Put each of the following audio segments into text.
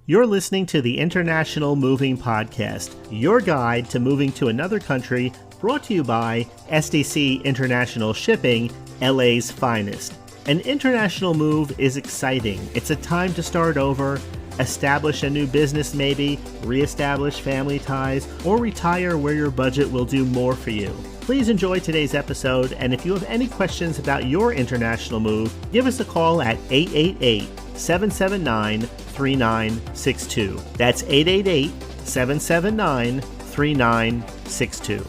You're listening to the International Moving Podcast, your guide to moving to another country, brought to you by SDC International Shipping, LA's finest. An international move is exciting. It's a time to start over, establish a new business maybe, reestablish family ties, or retire where your budget will do more for you. Please enjoy today's episode, and if you have any questions about your international move, give us a call at 888-779-3962. That's 888-779-3962.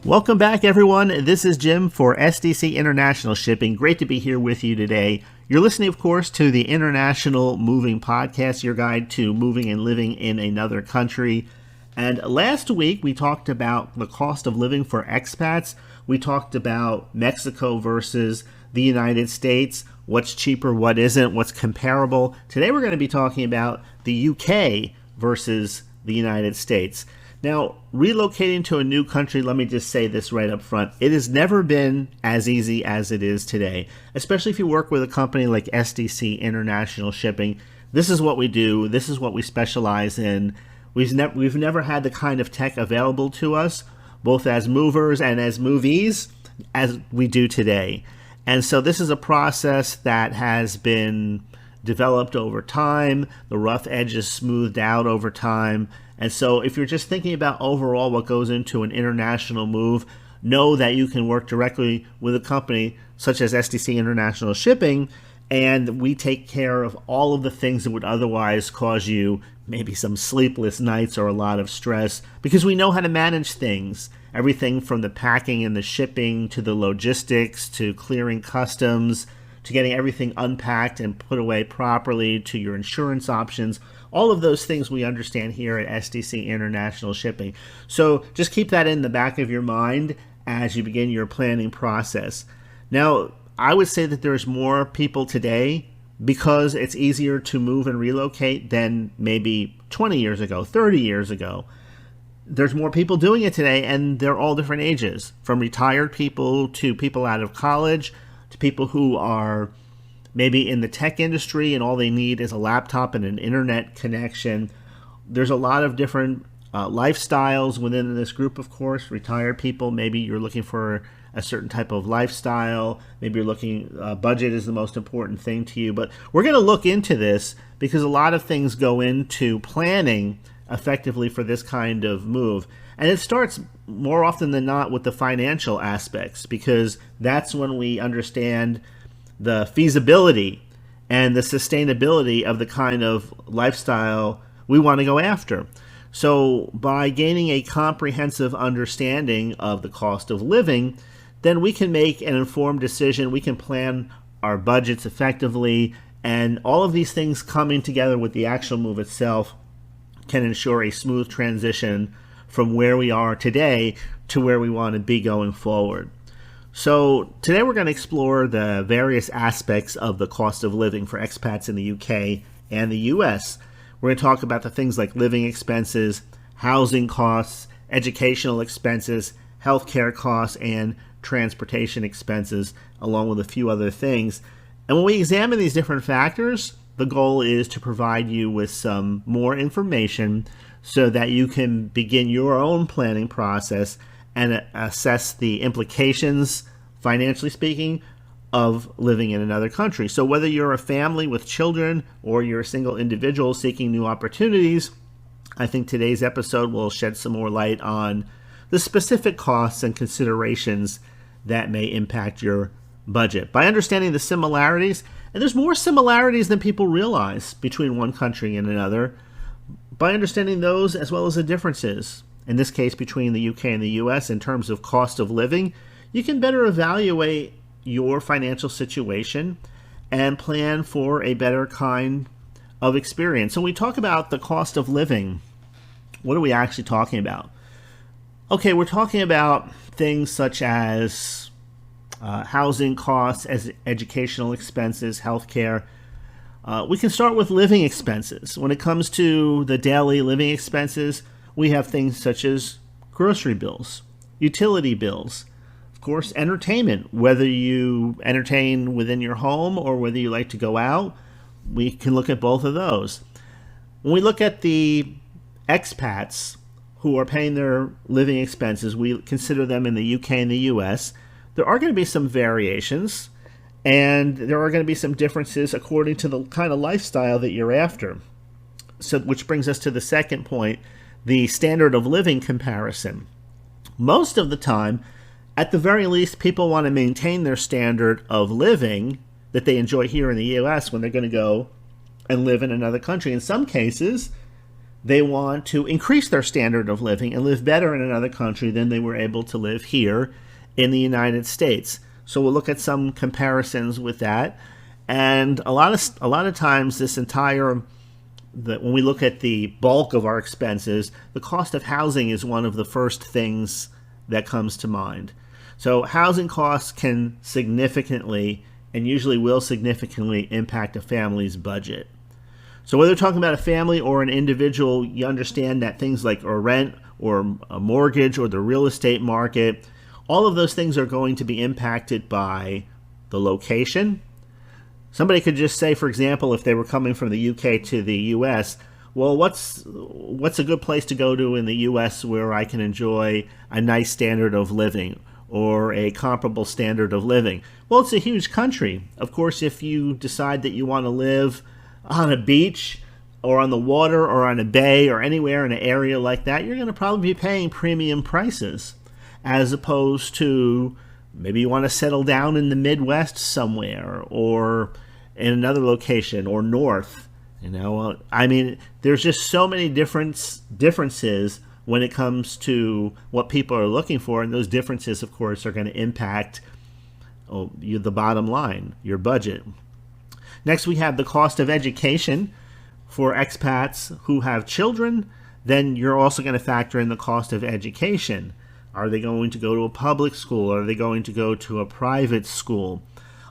Welcome back, everyone. This is Jim for SDC International Shipping. Great to be here with you today. You're listening, of course, to the International Moving Podcast, your guide to moving and living in another country. And last week, we talked about the cost of living for expats. We talked about Mexico versus the United States, what's cheaper, what isn't, what's comparable. Today, we're going to be talking about the UK versus the United States. Now, relocating to a new country, let me just say this right up front. It has never been as easy as it is today, especially if you work with a company like SDC International Shipping. This is what we do. This is what we specialize in. We've never had the kind of tech available to us, both as movers and as movies, as we do today. And so this is a process that has been developed over time. The rough edges smoothed out over time. And so if you're just thinking about overall what goes into an international move, know that you can work directly with a company such as SDC International Shipping, and we take care of all of the things that would otherwise cause you maybe some sleepless nights or a lot of stress, because we know how to manage things. Everything from the packing and the shipping to the logistics to clearing customs to getting everything unpacked and put away properly to your insurance options. All of those things we understand here at SDC International Shipping. So just keep that in the back of your mind as you begin your planning process. Now, I would say that there's more people today because it's easier to move and relocate than maybe 20 years ago, 30 years ago. There's more people doing it today, and they're all different ages, from retired people to people out of college to people who are maybe in the tech industry and all they need is a laptop and an internet connection. There's a lot of different lifestyles within this group, of course. Retired people, maybe you're looking for a certain type of lifestyle. Maybe you're looking, budget is the most important thing to you. But we're going to look into this because a lot of things go into planning effectively for this kind of move. And it starts more often than not with the financial aspects, because that's when we understand the feasibility and the sustainability of the kind of lifestyle we want to go after. So by gaining a comprehensive understanding of the cost of living, then we can make an informed decision. We can plan our budgets effectively, and all of these things coming together with the actual move itself can ensure a smooth transition from where we are today to where we want to be going forward. So today we're going to explore the various aspects of the cost of living for expats in the UK and the US. We're going to talk about the things like living expenses, housing costs, educational expenses, healthcare costs, and transportation expenses, along with a few other things. And when we examine these different factors, the goal is to provide you with some more information so that you can begin your own planning process and assess the implications, financially speaking, of living in another country. So whether you're a family with children or you're a single individual seeking new opportunities, I think today's episode will shed some more light on the specific costs and considerations that may impact your budget. By understanding the similarities, and there's more similarities than people realize between one country and another, by understanding those as well as the differences, in this case between the UK and the US in terms of cost of living, you can better evaluate your financial situation and plan for a better kind of experience. So when we talk about the cost of living, what are we actually talking about? Okay, we're talking about things such as housing costs, as educational expenses, healthcare. We can start with living expenses. When it comes to the daily living expenses, we have things such as grocery bills, utility bills, of course, entertainment, whether you entertain within your home or whether you like to go out. we can look at both of those. When we look at the expats who are paying their living expenses, we consider them in the UK and the US, there are going to be some variations, and there are going to be some differences according to the kind of lifestyle that you're after. So, which brings us to the second point, the standard of living comparison. Most of the time, at the very least, people want to maintain their standard of living that they enjoy here in the US when they're going to go and live in another country. In some cases, they want to increase their standard of living and live better in another country than they were able to live here in the United States. So we'll look at some comparisons with that. And a lot of times this when we look at the bulk of our expenses, the cost of housing is one of the first things that comes to mind. So housing costs can significantly, and usually will significantly, impact a family's budget. So whether you're talking about a family or an individual, you understand that things like a rent or a mortgage or the real estate market, all of those things are going to be impacted by the location. Somebody could just say, for example, if they were coming from the UK to the US, well, what's a good place to go to in the US where I can enjoy a nice standard of living or a comparable standard of living? Well, it's a huge country. Of course, if you decide that you want to live on a beach or on the water or on a bay or anywhere in an area like that, you're going to probably be paying premium prices, as opposed to maybe you want to settle down in the Midwest somewhere or in another location or north. I mean, there's just so many differences when it comes to what people are looking for, and those differences, of course, are going to impact the bottom line, your budget. Next, we have the cost of education for expats who have children. Then you're also going to factor in the cost of education. Are they going to go to a public school? Are they going to go to a private school?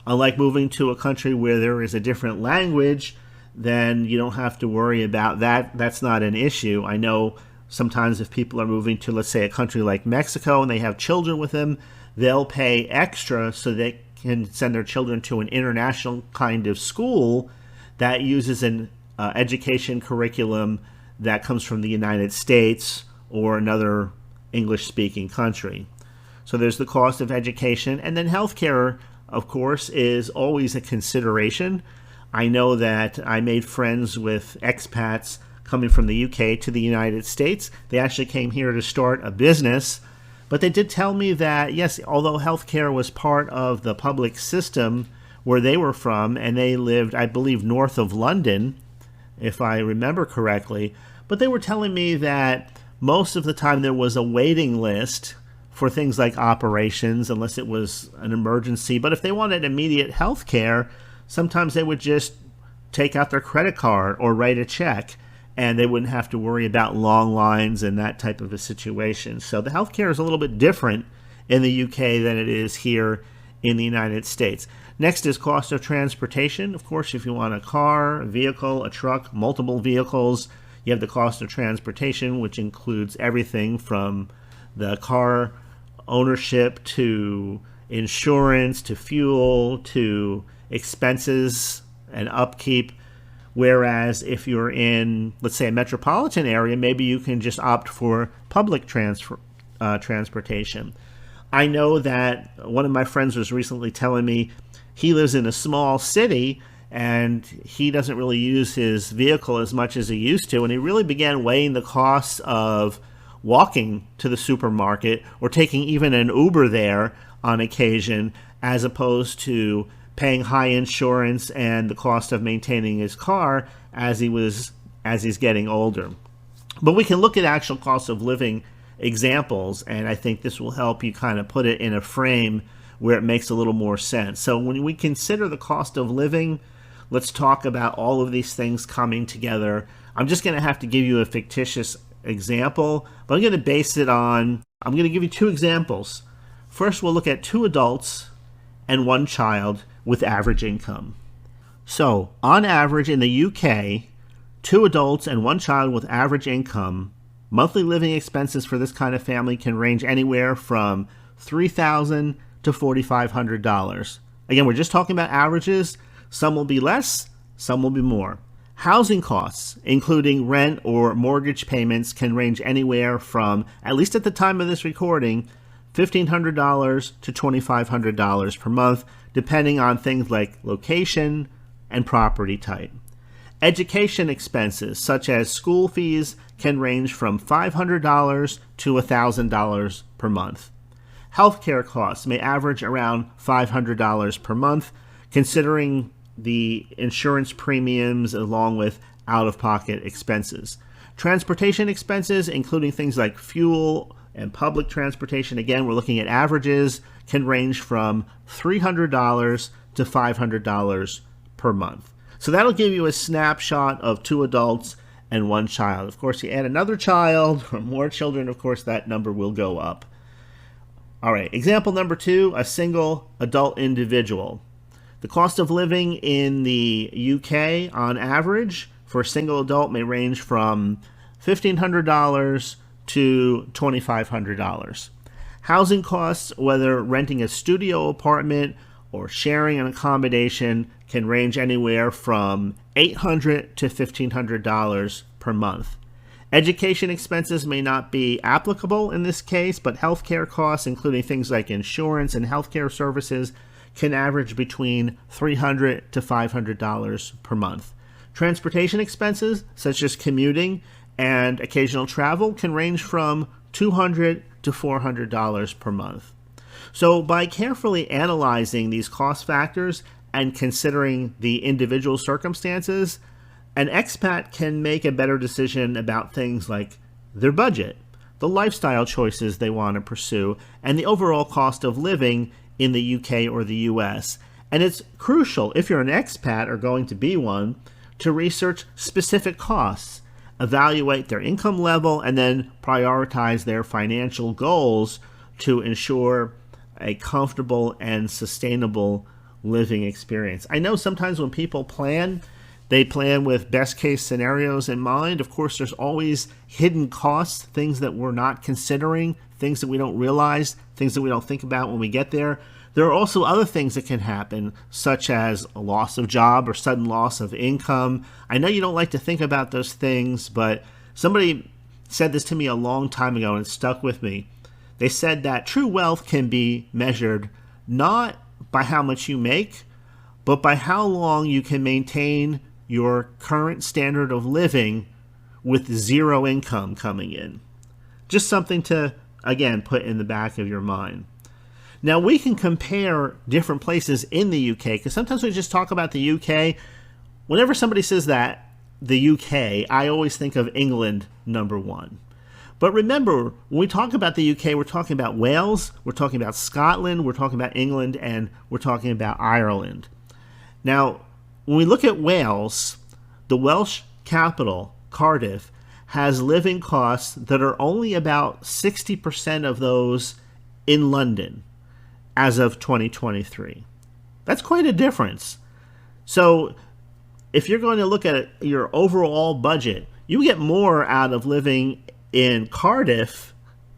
Unlike moving to a country where there is a different language, then you don't have to worry about that. That's not an issue. I know sometimes if people are moving to, let's say, a country like Mexico and they have children with them, they'll pay extra so they can send their children to an international kind of school that uses an education curriculum that comes from the United States or another English-speaking country. So there's the cost of education. And then healthcare, of course, is always a consideration. I know that I made friends with expats coming from the UK to the United States. They actually came here to start a business, but they did tell me that, yes, although healthcare was part of the public system where they were from, and they lived, I believe, north of London, if I remember correctly, but they were telling me that most of the time there was a waiting list for things like operations, unless it was an emergency. But if they wanted immediate health care, sometimes they would just take out their credit card or write a check, and they wouldn't have to worry about long lines and that type of a situation. So the healthcare is a little bit different in the UK than it is here in the United States. Next is cost of transportation. Of course, if you want a car, a vehicle, a truck, multiple vehicles, you have the cost of transportation, which includes everything from the car ownership to insurance to fuel to expenses and upkeep. Whereas if you're in, let's say, a metropolitan area, maybe you can just opt for public transportation. I know that one of my friends was recently telling me he lives in a small city and he doesn't really use his vehicle as much as he used to, and he really began weighing the costs of walking to the supermarket or taking even an Uber there on occasion, as opposed to paying high insurance and the cost of maintaining his car as he's getting older. But we can look at actual cost of living examples, and I think this will help you kind of put it in a frame where it makes a little more sense. So when we consider the cost of living, let's talk about all of these things coming together. I'm just going to have to give you a fictitious example, but I'm going to base it on, I'm going to give you two examples. First, we'll look at 2 adults and 1 child with average income. So, on average in the UK, 2 adults and 1 child with average income, monthly living expenses for this kind of family can range anywhere from $3,000 to $4,500. Again, we're just talking about averages. Some will be less, some will be more. Housing costs, including rent or mortgage payments, can range anywhere from, at least at the time of this recording, $1,500 to $2,500 per month, depending on things like location and property type. Education expenses, such as school fees, can range from $500 to $1,000 per month. Healthcare costs may average around $500 per month, considering the insurance premiums along with out-of-pocket expenses. Transportation expenses, including things like fuel and public transportation, again, we're looking at averages, can range from $300 to $500 per month. So that'll give you a snapshot of 2 adults and 1 child. Of course, you add another child or more children, of course, that number will go up. All right, example number 2, a single adult individual. The cost of living in the UK on average for a single adult may range from $1,500 to $2,500. Housing costs, whether renting a studio apartment or sharing an accommodation, can range anywhere from $800 to $1,500 per month. Education expenses may not be applicable in this case, but healthcare costs, including things like insurance and healthcare services, can average between $300 to $500 per month. Transportation expenses, such as commuting and occasional travel, can range from $200 to $400 per month. So by carefully analyzing these cost factors and considering the individual circumstances, an expat can make a better decision about things like their budget, the lifestyle choices they want to pursue, and the overall cost of living in the UK or the US. And it's crucial, if you're an expat or going to be one, to research specific costs, evaluate their income level, and then prioritize their financial goals to ensure a comfortable and sustainable living experience. I know sometimes when people plan, they plan with best case scenarios in mind. Of course, there's always hidden costs, things that we're not considering, things that we don't realize, things that we don't think about when we get there. There are also other things that can happen, such as a loss of job or sudden loss of income. I know you don't like to think about those things, but somebody said this to me a long time ago and it stuck with me. They said that true wealth can be measured not by how much you make, but by how long you can maintain your current standard of living with zero income coming in. Just something to, again, put in the back of your mind. Now, we can compare different places in the UK, because sometimes we just talk about the UK. Whenever somebody says that, the UK, I always think of England, number 1. But remember, when we talk about the UK, we're talking about Wales, we're talking about Scotland, we're talking about England, and we're talking about Ireland. Now, when we look at Wales, the Welsh capital, Cardiff, has living costs that are only about 60% of those in London as of 2023. That's quite a difference. So if you're going to look at your overall budget, you get more out of living in Cardiff.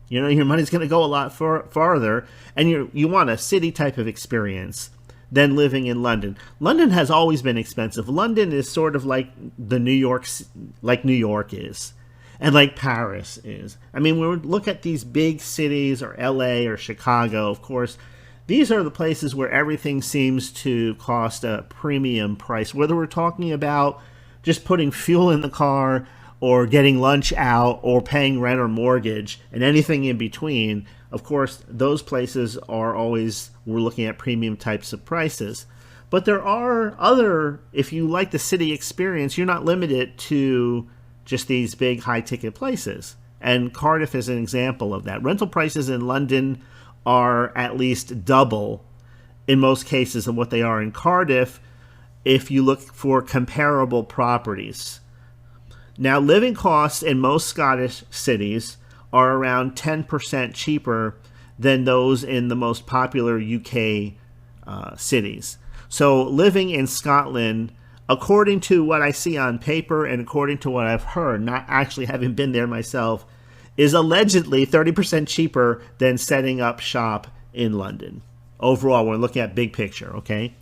You know, your money's going to go a lot farther, and you want a city type of experience than living in London. London has always been expensive. London is sort of like New York is, and like Paris is. I mean, when we look at these big cities, or LA or Chicago, of course, these are the places where everything seems to cost a premium price. Whether we're talking about just putting fuel in the car, or getting lunch out, or paying rent or mortgage, and anything in between, of course, those places are always, we're looking at premium types of prices. But there are other, if you like the city experience, you're not limited to just these big high-ticket places. And Cardiff is an example of that. Rental prices in London are at least double, in most cases, of what they are in Cardiff if you look for comparable properties. Now, living costs in most Scottish cities are around 10% cheaper than those in the most popular UK cities. So living in Scotland, according to what I see on paper and according to what I've heard, not actually having been there myself, is allegedly 30% cheaper than setting up shop in London. Overall, we're looking at big picture, okay?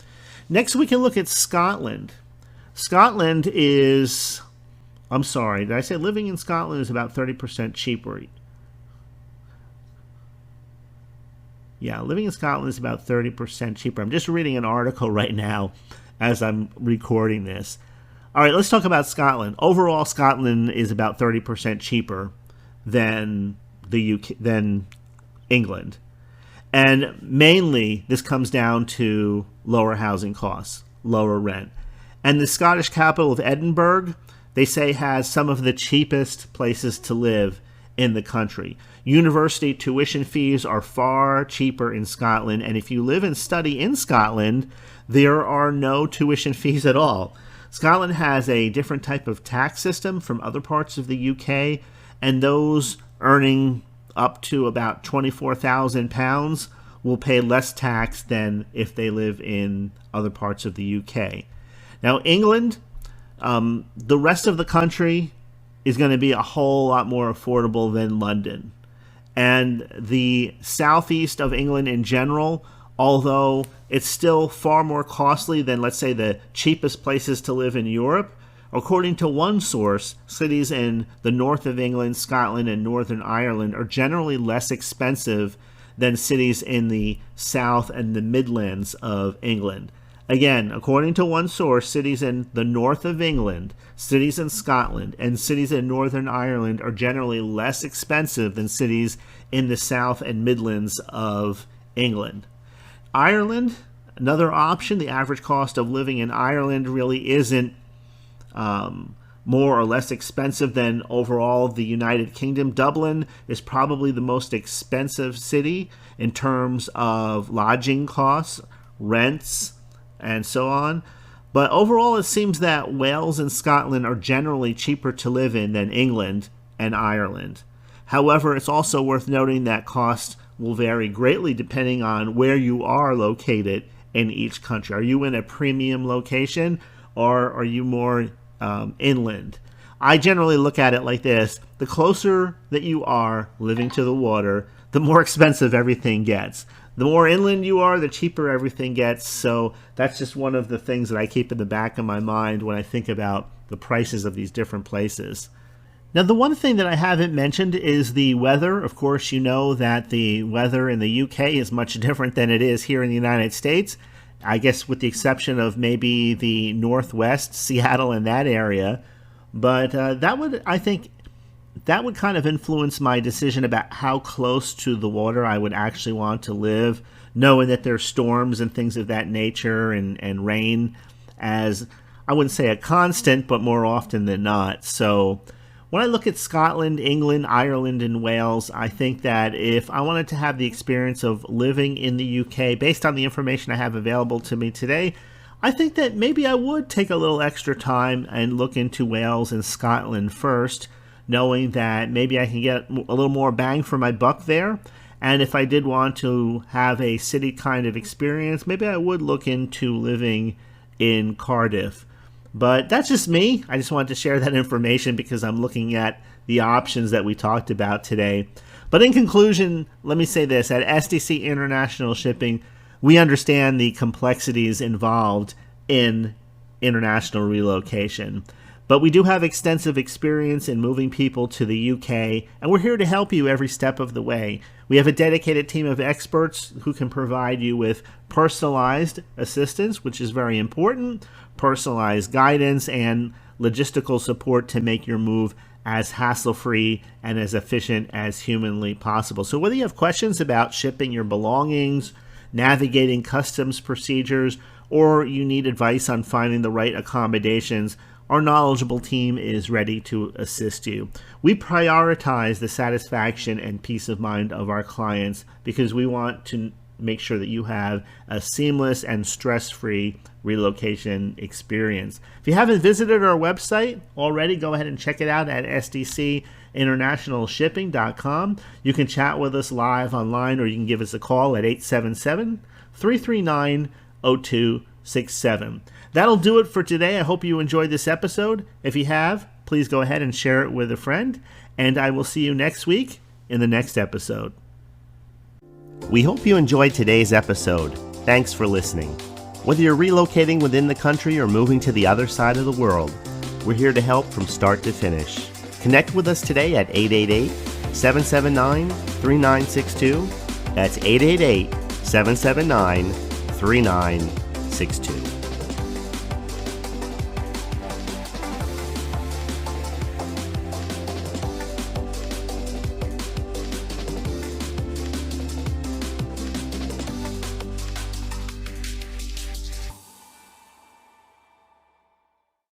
Next, we can look at Scotland. Scotland is, I'm sorry, did I say living in Scotland is about 30% cheaper? Yeah, living in Scotland is about 30% cheaper. I'm just reading an article right now as I'm recording this. All right, let's talk about Scotland. Overall, Scotland is about 30% cheaper than the UK, than England. And mainly, this comes down to lower housing costs, lower rent. And the Scottish capital of Edinburgh, they say, has some of the cheapest places to live in the country. University tuition fees are far cheaper in Scotland, and if you live and study in Scotland, there are no tuition fees at all. Scotland has a different type of tax system from other parts of the UK, and those earning up to about £24,000 will pay less tax than if they live in other parts of the UK. Now, England, the rest of the country is going to be a whole lot more affordable than London. And the southeast of England in general, although it's still far more costly than, let's say, the cheapest places to live in Europe, according to one source, cities in the north of England, Scotland, and Northern Ireland are generally less expensive than cities in the south and the Midlands of England. Again, according to one source, cities in the north of England, cities in Scotland, and cities in Northern Ireland are generally less expensive than cities in the south and Midlands of England. Ireland, another option. The average cost of living in Ireland really isn't more or less expensive than overall the United Kingdom. Dublin is probably the most expensive city in terms of lodging costs, rents, and so on. But overall, it seems that Wales and Scotland are generally cheaper to live in than England and Ireland. However, it's also worth noting that costs will vary greatly depending on where you are located in each country. Are you in a premium location, or are you more inland? I generally look at it like this: the closer that you are living to the water, the more expensive everything gets. The more inland you are, the cheaper everything gets. So that's just one of the things that I keep in the back of my mind when I think about the prices of these different places. Now, the one thing that I haven't mentioned is the weather. Of course, you know that the weather in the UK is much different than it is here in the United States. I guess with the exception of maybe the Northwest, Seattle, and that area. But that would kind of influence my decision about how close to the water I would actually want to live, knowing that there's storms and things of that nature and rain as, I wouldn't say a constant, but more often than not. So when I look at Scotland, England, Ireland, and Wales, I think that if I wanted to have the experience of living in the UK, based on the information I have available to me today, I think that maybe I would take a little extra time and look into Wales and Scotland first, knowing that maybe I can get a little more bang for my buck there. And if I did want to have a city kind of experience, maybe I would look into living in Cardiff. But that's just me. I just wanted to share that information because I'm looking at the options that we talked about today. But in conclusion, let me say this. At SDC International Shipping, we understand the complexities involved in international relocation. But we do have extensive experience in moving people to the UK, and we're here to help you every step of the way. We have a dedicated team of experts who can provide you with personalized assistance, which is very important, personalized guidance, and logistical support to make your move as hassle-free and as efficient as humanly possible. So whether you have questions about shipping your belongings, navigating customs procedures, or you need advice on finding the right accommodations, our knowledgeable team is ready to assist you. We prioritize the satisfaction and peace of mind of our clients because we want to make sure that you have a seamless and stress-free relocation experience. If you haven't visited our website already, go ahead and check it out at sdcinternationalshipping.com. You can chat with us live online, or you can give us a call at 877-339-0267. That'll do it for today. I hope you enjoyed this episode. If you have, please go ahead and share it with a friend, and I will see you next week in the next episode. We hope you enjoyed today's episode. Thanks for listening. Whether you're relocating within the country or moving to the other side of the world, we're here to help from start to finish. Connect with us today at 888-779-3962. That's 888-779-3962.